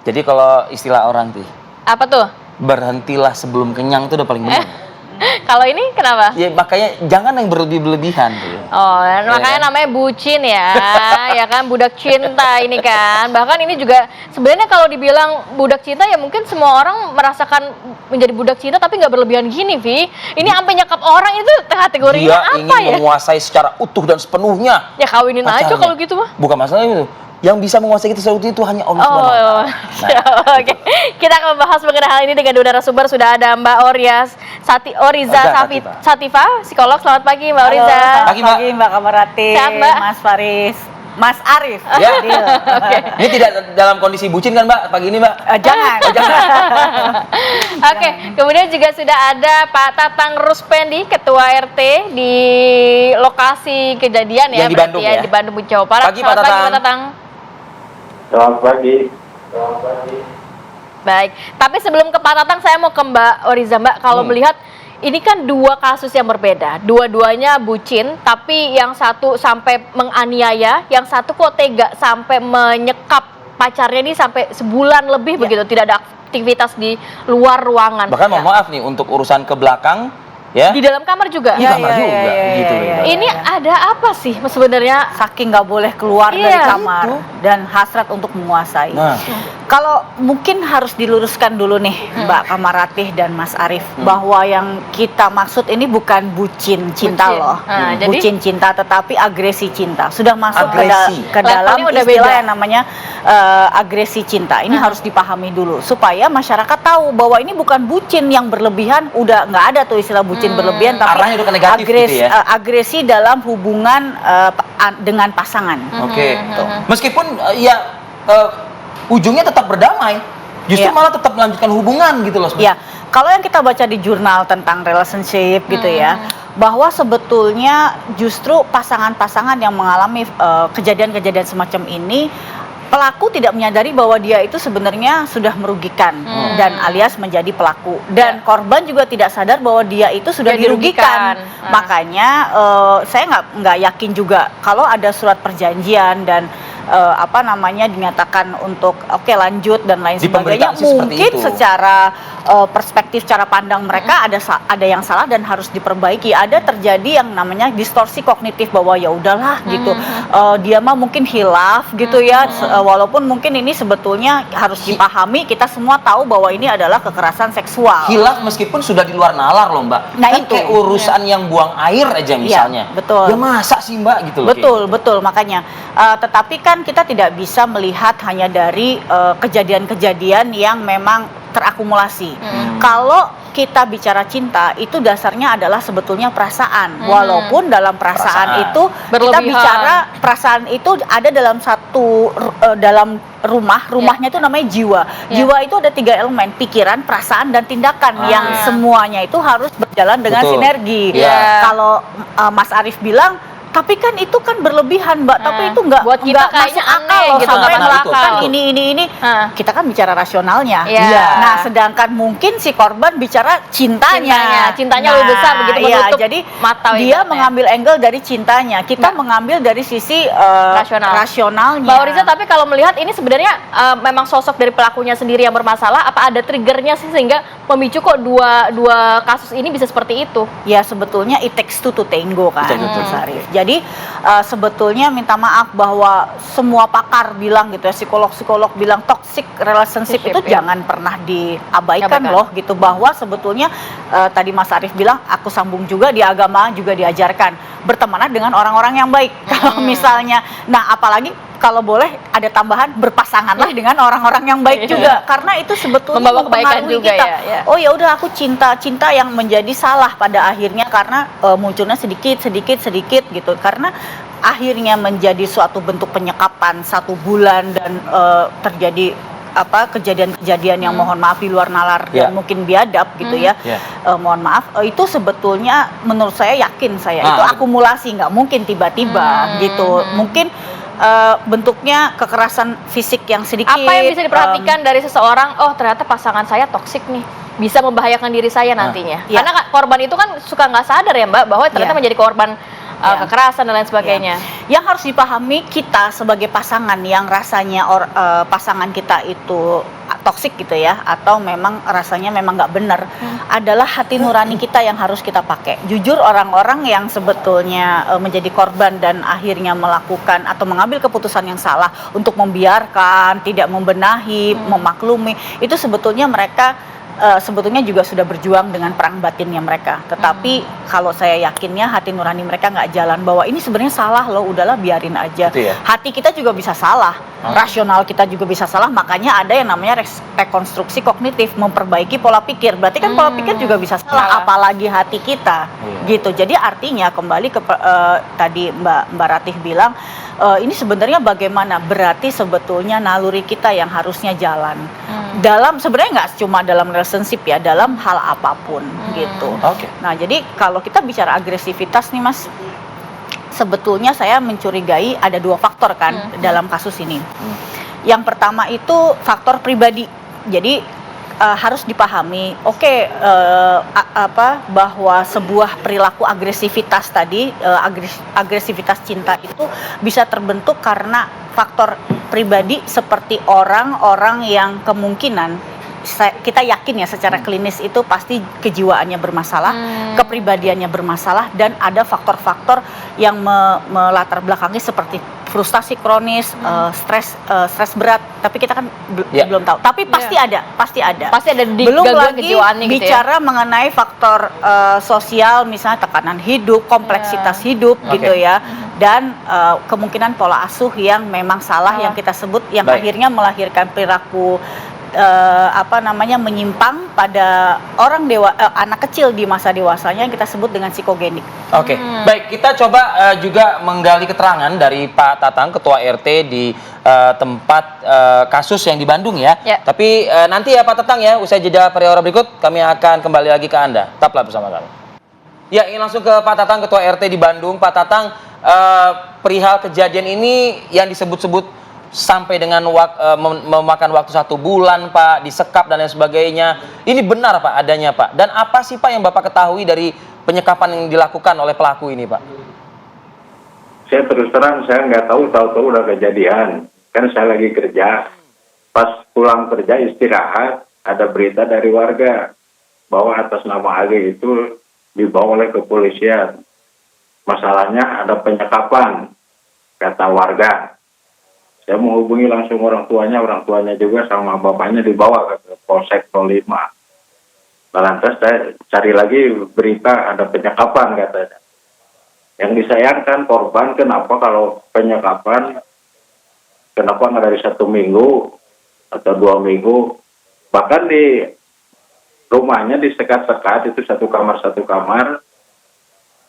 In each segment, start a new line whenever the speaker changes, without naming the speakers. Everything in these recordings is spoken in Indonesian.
Jadi kalau istilah orang tuh,
Apa tuh?
berhentilah sebelum kenyang itu udah paling benar.
Kalau ini kenapa?
Ya makanya jangan yang berlebihan tuh.
Oh, makanya namanya bucin ya, ya kan, budak cinta ini kan. Bahkan ini juga sebenarnya kalau dibilang budak cinta ya mungkin semua orang merasakan menjadi budak cinta tapi nggak berlebihan gini, Vi. Ini sampai nyekap orang itu kategorinya
Dia
apa
ingin
ya?
menguasai secara utuh dan sepenuhnya.
Ya kawinin aja
pacarnya.
kalau gitu mah.
Bukan masalah itu. Yang bisa menguasai kita seperti itu hanya Allah Subhanahu wa Ta'ala. Nah,
Oke. Kita akan membahas mengenai hal ini dengan dua narasumber. Sudah ada Mbak Oriza Sativa, psikolog. Selamat pagi Mbak Oriza.
Pagi, Mbak.
Mbak Kamarati,
Sehat, Mbak?
Mas Faris, Mas Arif.
Ya.
Oke.
Ini tidak dalam kondisi bucin kan Mbak pagi ini Mbak?
Jangan.
Oke, kemudian juga sudah ada Pak Tatang Ruspendi, Ketua RT di lokasi kejadian ya,
Yang di
berarti
Bandung ya?
di Bandung Jawa Barat.
Pagi, Pak
Selamat pagi
Tatang.
Pak Tatang.
Selamat pagi.
Baik, tapi sebelum ke Pak Tatang saya mau ke Mbak Oriza. Mbak, kalau melihat ini kan dua kasus yang berbeda, dua-duanya bucin, tapi yang satu sampai menganiaya, yang satu kok tega sampai menyekap pacarnya ini sampai sebulan lebih begitu, tidak ada aktivitas di luar ruangan.
Bahkan mohon maaf nih untuk urusan ke belakang ya.
Di dalam kamar juga.
Di kamar juga gitu loh. Mbak.
Ini ada apa sih sebenarnya?
Saking nggak boleh keluar dari
Iya,
kamar dan hasrat untuk menguasai.
Nah.
Kalau mungkin harus diluruskan dulu nih Mbak Kamaratih dan Mas Arif bahwa yang kita maksud ini bukan bucin cinta
Bucin.
loh,
Nah, jadi-
bucin cinta, tetapi agresi cinta. Sudah masuk
Agresi.
ke dalam
Levelnya udah
istilah
beda.
yang namanya agresi cinta. Ini harus dipahami dulu supaya masyarakat tahu bahwa ini bukan bucin yang berlebihan. Udah nggak ada tuh istilah bucin berlebihan, tapi
Arahnya udah ke negatif gitu ya?
agresi dalam hubungan dengan pasangan.
Oke. Meskipun ujungnya tetap berdamai, justru
Iya.
malah tetap melanjutkan hubungan gitu loh.
Ya, kalau yang kita baca di jurnal tentang relationship gitu ya, bahwa sebetulnya justru pasangan-pasangan yang mengalami kejadian-kejadian semacam ini, pelaku tidak menyadari bahwa dia itu sebenarnya sudah merugikan dan alias menjadi pelaku, dan korban juga tidak sadar bahwa dia itu sudah
Dia dirugikan.
dirugikan. Makanya saya nggak yakin juga kalau ada surat perjanjian dan dinyatakan untuk oke lanjut dan lain
Di
sebagainya,
pemberitaan sih seperti
mungkin
itu.
secara perspektif cara pandang mereka ada yang salah dan harus diperbaiki. Ada terjadi yang namanya distorsi kognitif bahwa ya udahlah gitu, dia mah mungkin hilaf gitu ya, walaupun mungkin ini sebetulnya harus dipahami, kita semua tahu bahwa ini adalah kekerasan seksual.
Hilaf meskipun sudah di luar nalar loh Mbak.
Nah,
Kan
itu.
kayak urusan yang buang air aja misalnya.
betul.
Ya masa sih Mbak gitu loh.
Betul makanya. Tetapi kan kita tidak bisa melihat hanya dari kejadian-kejadian yang memang terakumulasi. Kalau kita bicara cinta, itu dasarnya adalah sebetulnya perasaan. Walaupun dalam perasaan itu kita
Berlebihan.
bicara perasaan itu ada dalam satu dalam rumahnya itu namanya jiwa. Jiwa itu ada 3 elemen: pikiran, perasaan, dan tindakan yang semuanya itu harus berjalan dengan
Betul.
sinergi.
Iya.
Kalau Mas Arif bilang, tapi kan itu kan berlebihan Mbak, tapi itu nggak
buat kita
masuk
kayaknya
akal
aneh
loh
gitu,
sampai
nggak masuk
melakukan
akal.
ini. Kita kan bicara rasionalnya.
Iya.
Nah, sedangkan mungkin si korban bicara cintanya.
Cintanya lebih besar begitu,
iya,
menutup
jadi
mata
dia
ibaratnya.
mengambil angle dari cintanya. Kita mengambil dari sisi rasionalnya.
Mbak Oriza, tapi kalau melihat ini sebenarnya memang sosok dari pelakunya sendiri yang bermasalah, apa ada triggernya sih sehingga memicu kok dua kasus ini bisa seperti itu?
Ya sebetulnya it takes two to tango kan,
Betul, betul.
Mas Arif. Jadi sebetulnya minta maaf bahwa semua pakar bilang gitu ya, psikolog bilang toxic relationship itu
ya.
jangan pernah diabaikan
Abaikan.
loh gitu, bahwa sebetulnya tadi Mas Arif bilang, aku sambung juga di agama juga diajarkan bertemanlah dengan orang-orang yang baik. Kalau misalnya, nah apalagi kalau boleh ada tambahan, berpasanganlah dengan orang-orang yang baik juga, karena itu sebetulnya
Membawa kebaikan
mempengaruhi
juga
kita.
ya.
Oh ya udah, aku cinta yang menjadi salah pada akhirnya karena munculnya sedikit gitu, karena akhirnya menjadi suatu bentuk penyekapan 1 bulan dan terjadi kejadian-kejadian yang mohon maaf di luar nalar dan mungkin biadab gitu ya. Mohon maaf, itu sebetulnya menurut saya, yakin saya itu akumulasi, nggak mungkin tiba-tiba gitu. Mungkin bentuknya kekerasan fisik yang sedikit.
Apa yang bisa diperhatikan dari seseorang, oh ternyata pasangan saya toksik nih, bisa membahayakan diri saya nantinya.
Iya.
Karena korban itu kan suka nggak sadar ya Mbak, bahwa ternyata
Iya.
menjadi korban
Ya.
kekerasan dan lain sebagainya.
Yang harus dipahami kita sebagai pasangan yang rasanya pasangan kita itu toksik gitu ya, atau memang rasanya memang nggak benar, adalah hati nurani kita yang harus kita pakai. Jujur, orang-orang yang sebetulnya menjadi korban dan akhirnya melakukan atau mengambil keputusan yang salah untuk membiarkan, tidak membenahi, memaklumi, itu sebetulnya mereka sebetulnya juga sudah berjuang dengan perang batinnya mereka. Tetapi kalau saya yakinnya hati nurani mereka nggak jalan, bahwa ini sebenarnya salah loh, udahlah biarin aja.
Gitu ya?
Hati kita juga bisa salah, rasional kita juga bisa salah, makanya ada yang namanya rekonstruksi kognitif, memperbaiki pola pikir. Berarti kan pola pikir juga bisa salah, apalagi hati kita. Gitu. Jadi artinya kembali ke tadi Mbak Ratih bilang, ini sebenarnya bagaimana, berarti sebetulnya naluri kita yang harusnya jalan dalam, sebenarnya nggak cuma dalam relationship ya, dalam hal apapun gitu.
Oke.
Nah, jadi kalau kita bicara agresivitas nih Mas, sebetulnya saya mencurigai ada 2 faktor kan dalam kasus ini. Yang pertama itu faktor pribadi. Jadi harus dipahami, bahwa sebuah perilaku agresivitas tadi, agresivitas cinta itu bisa terbentuk karena faktor pribadi, seperti orang-orang yang kemungkinan kita yakin ya secara klinis itu pasti kejiwaannya bermasalah, kepribadiannya bermasalah, dan ada faktor-faktor yang melatar belakangi seperti frustasi kronis, stres berat, tapi kita kan belum tahu. Tapi pasti ada.
Pasti ada di
Belum
gangguan
lagi
kejiwaannya gitu ya.
bicara mengenai faktor sosial, misalnya tekanan hidup, kompleksitas hidup gitu ya, dan kemungkinan pola asuh yang memang salah yang kita sebut, yang akhirnya melahirkan perilaku menyimpang pada anak kecil di masa dewasanya yang kita sebut dengan psikogenik.
Oke, baik, kita coba juga menggali keterangan dari Pak Tatang, Ketua RT di tempat kasus yang di Bandung ya. Tapi nanti ya Pak Tatang ya, usai jeda pariwara berikut kami akan kembali lagi ke Anda. Tetaplah bersama kami. Ya, ingin langsung ke Pak Tatang, Ketua RT di Bandung. Pak Tatang, perihal kejadian ini yang disebut-sebut sampai dengan memakan waktu 1 bulan Pak, disekap dan lain sebagainya. Ini benar Pak adanya Pak? Dan apa sih Pak yang Bapak ketahui dari penyekapan yang dilakukan oleh pelaku ini Pak?
Saya terus terang, saya nggak tahu udah kejadian. Kan saya lagi kerja. Pas pulang kerja istirahat, ada berita dari warga bahwa atas nama AG itu dibawa oleh kepolisian. Masalahnya ada penyekapan, kata warga. Saya menghubungi langsung orang tuanya juga sama bapaknya dibawa ke Polsek 05. Lantas saya cari lagi berita ada penyekapan katanya. Yang disayangkan korban, kenapa kalau penyekapan, kenapa nggak dari 1 minggu atau 2 minggu, bahkan di rumahnya disekat-sekat, itu 1 kamar,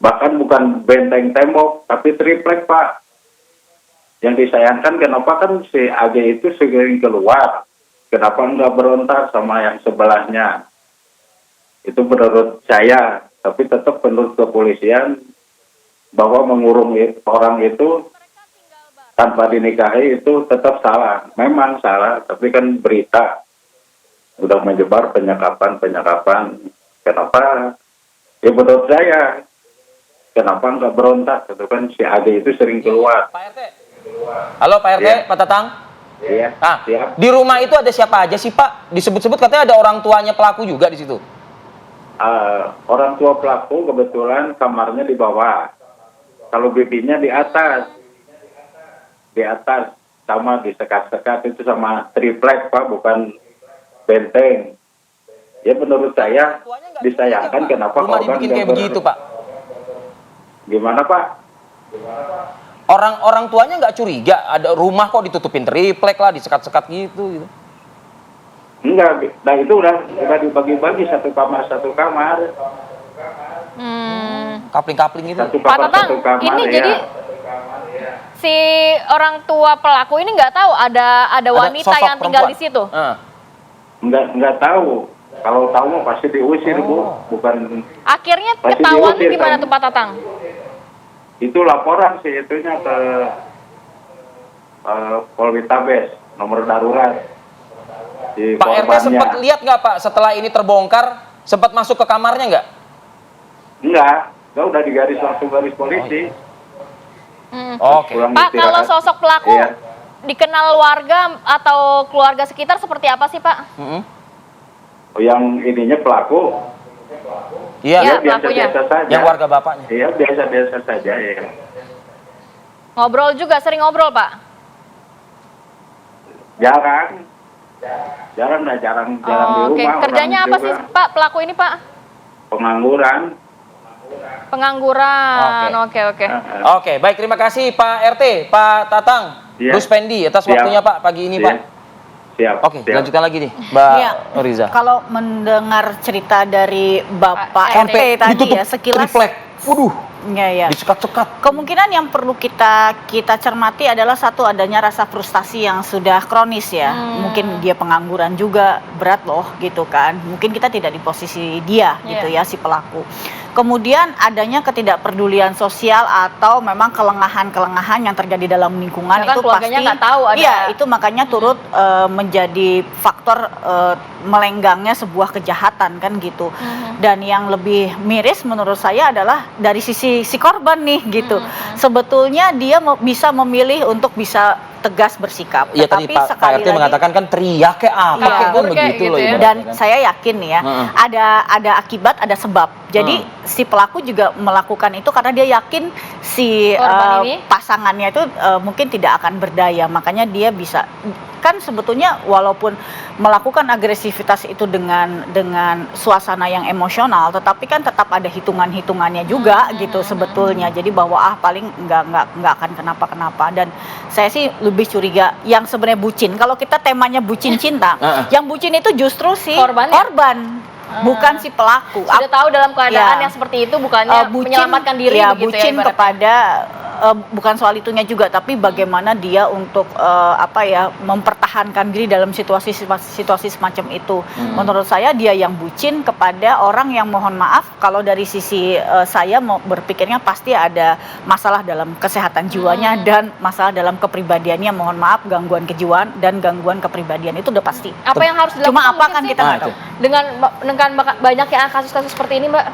bahkan bukan benteng tembok, tapi triplek Pak. Yang disayangkan kenapa kan si AG itu sering keluar, kenapa nggak berontak sama yang sebelahnya. Itu menurut saya, tapi tetap menurut kepolisian bahwa mengurung orang itu tanpa dinikahi itu tetap salah. Memang salah, tapi kan berita udah menyebar penyekapan. Kenapa? Ya menurut saya, kenapa nggak berontak? Itu kan si AG itu sering keluar.
Pak RT. Halo Pak RT,
Iya.
Pak Tatang.
Iya.
Di rumah itu ada siapa aja sih Pak? Disebut-sebut katanya ada orang tuanya pelaku juga di situ.
Orang tua pelaku kebetulan kamarnya di bawah. Kalau bibinya di atas. Sama disekat-sekat, itu sama triplek Pak, bukan benteng. Ya menurut saya disayangkan kenapa
rumah
korban
dibikin kayak begitu Pak.
Gimana Pak?
Orang tuanya nggak curiga ada rumah kok ditutupin triplek lah, disekat-sekat gitu.
Enggak, nah itu udah dibagi-bagi satu kamar.
Kapling-kapling gitu.
Satu
Pak
kamar,
Tatang,
satu kamar.
ini
ya.
jadi si orang tua pelaku ini nggak tahu ada wanita
sosok
yang tinggal
perempuan.
di situ.
Enggak tahu. Kalau tahu mah pasti diusir Bu, bukan.
Akhirnya
Pasti
ketahuan
diusir,
gimana
kan?
tuh Pak Tatang?
Itu laporan sih itunya ke Polwitabes, nomor darurat di
Pak RT
korbannya.
sempat lihat nggak Pak setelah ini terbongkar, sempat masuk ke kamarnya nggak?
Enggak udah digaris langsung garis polisi.
Oke.
Pulang
Pak, kalau
istirahat.
sosok pelaku
Iya.
dikenal warga atau keluarga sekitar seperti apa sih, Pak?
Yang ininya pelaku,
Iya.
Ya,
ya
pelakunya.
biasa-biasa saja.
Yang warga bapaknya.
Iya, biasa-biasa saja ya.
Ngobrol juga, sering ngobrol, Pak?
Jarang. Jarang lah, jarang di
Oh, oke.
rumah.
Kerjanya
orang
apa sih,
juga
Pak, pelaku ini, Pak?
Pengangguran.
Pengangguran. Oke.
Oke, baik, terima kasih Pak RT, Pak Tatang,
Iya.
Gus Pendi atas
Siap.
waktunya Pak pagi ini
Siap.
Pak.
Siap.
Oke,
siap.
lanjutkan lagi nih, Mbak
Iya.
Riza.
Kalau mendengar cerita dari Bapak
Pak
RT tadi
ditutup
ya sekilas,
triplek. Waduh,
ya.
disekat-sekat.
Kemungkinan yang perlu kita cermati adalah satu, adanya rasa frustasi yang sudah kronis ya. Mungkin dia pengangguran juga, berat loh gitu kan. Mungkin kita tidak di posisi dia gitu ya, si pelaku. Kemudian adanya ketidakpedulian sosial atau memang kelengahan-kelengahan yang terjadi dalam lingkungan
Ya kan
itu
keluarganya
pasti.
nggak tahu ada.
Iya, itu makanya turut menjadi faktor melenggangnya sebuah kejahatan kan gitu. Dan yang lebih miris menurut saya adalah dari sisi si korban nih gitu. Sebetulnya dia bisa memilih untuk bisa tegas bersikap.
Iya tadi
Tetapi
Pak
sekali
RT
lagi,
mengatakan kan teriak kayak apa
Iya,
kayak kan
kayak
begitu
gitu
loh
ya.
ibaratnya
dan
kan.
saya yakin nih ya, ada akibat, ada sebab. Jadi si pelaku juga melakukan itu karena dia yakin si
Korban ini?
pasangannya itu mungkin tidak akan berdaya, makanya dia bisa. Kan sebetulnya walaupun melakukan agresivitas itu dengan suasana yang emosional, tetapi kan tetap ada hitungannya juga gitu sebetulnya. Jadi bahwa paling nggak akan kenapa-kenapa. Dan saya sih lebih curiga yang sebenarnya bucin. Kalau kita temanya bucin cinta, yang bucin itu justru si
Korbannya?
korban, bukan si pelaku.
Sudah tahu dalam keadaan
Ya.
yang seperti itu bukannya menyelamatkan diri
ya,
begitu
bucin
ya, ibaratnya.
kepada bukan soal itunya juga, tapi bagaimana dia untuk mempertahankan diri dalam situasi semacam itu. Menurut saya dia yang bucin kepada orang yang, mohon maaf kalau dari sisi saya mau berpikirnya pasti ada masalah dalam kesehatan jiwanya dan masalah dalam kepribadiannya, mohon maaf, gangguan kejiwaan dan gangguan kepribadian itu udah pasti.
Apa yang harus dilakukan?
Cuma apa
mungkin
kan
sih?
kita nggak tahu.
Dengan banyaknya kasus-kasus seperti ini, Mbak.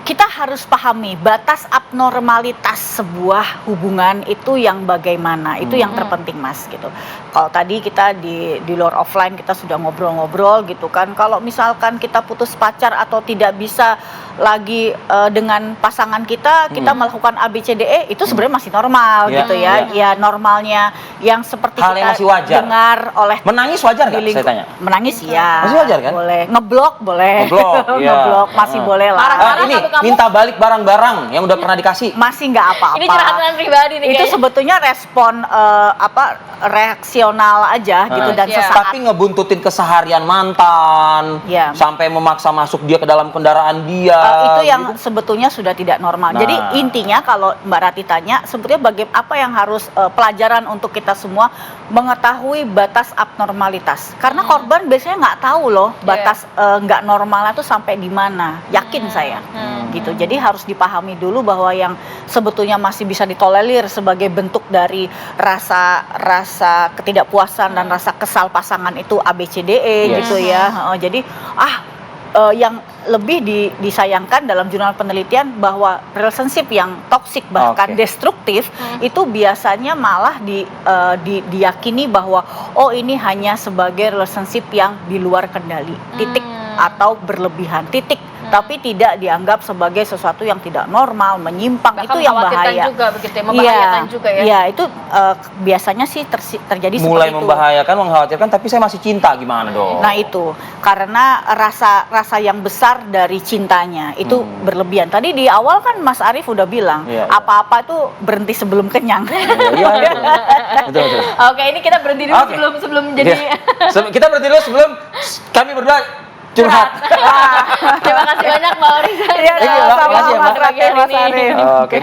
Kita harus pahami batas abnormalitas sebuah hubungan itu yang bagaimana, itu yang terpenting Mas gitu. Kalau tadi kita di luar offline kita sudah ngobrol-ngobrol gitu kan, kalau misalkan kita putus pacar atau tidak bisa lagi dengan pasangan kita melakukan ABCDE itu sebenarnya masih normal gitu ya. Ya normalnya yang seperti
Hal yang
kita
masih wajar.
dengar oleh
Menangis wajar nggak,
di
saya tanya?
menangis ya.
Masih wajar kan?
Boleh. Ngeblok boleh.
Ngeblok, iya.
Ngeblok masih boleh lah.
Marah-marah
Ini
kamu.
minta balik barang-barang yang udah pernah dikasih.
Masih nggak apa-apa.
Ini curhatan pribadi nih
Itu
kayaknya.
sebetulnya respon reaksional aja gitu dan
Iya.
sesaat.
Tapi ngebuntutin keseharian mantan,
Iya.
sampai memaksa masuk dia ke dalam kendaraan dia.
Itu yang
gitu.
sebetulnya sudah tidak normal.
Nah.
Jadi intinya kalau Mbak Rati tanya, sebetulnya apa yang harus pelajaran untuk kita semua mengetahui batas abnormalitas. Karena korban biasanya nggak tahu loh batas nggak normalnya tuh sampai di mana. Yakin saya, gitu. Jadi harus dipahami dulu bahwa yang sebetulnya masih bisa ditolerir sebagai bentuk dari rasa ketidakpuasan dan rasa kesal pasangan itu ABCDE gitu ya. Jadi yang lebih disayangkan dalam jurnal penelitian bahwa relationship yang toksik bahkan destruktif itu biasanya malah diyakini bahwa ini hanya sebagai relationship yang di luar kendali, titik, atau berlebihan, titik. Tapi tidak dianggap sebagai sesuatu yang tidak normal, menyimpang.
Bahkan
itu yang bahaya.
juga begitu ya, membahayakan juga ya.
Iya, itu biasanya sih terjadi
Mulai
seperti itu.
membahayakan, mengkhawatirkan, tapi saya masih cinta, gimana dong?
Nah itu karena rasa yang besar dari cintanya itu berlebihan. Tadi di awal kan Mas Arief udah bilang apa-apa itu berhenti sebelum kenyang.
Iya, betul.
Oke, ini kita berhenti dulu sebelum jadi
Kita berhenti dulu sebelum kami berdua curhat.
Terima kasih banyak Mbak Riza.
Iya,
Thank you, Mbak.
sama-sama
Makasih ya, Mbak.
Mas Rati, Mas Arief.
Oke.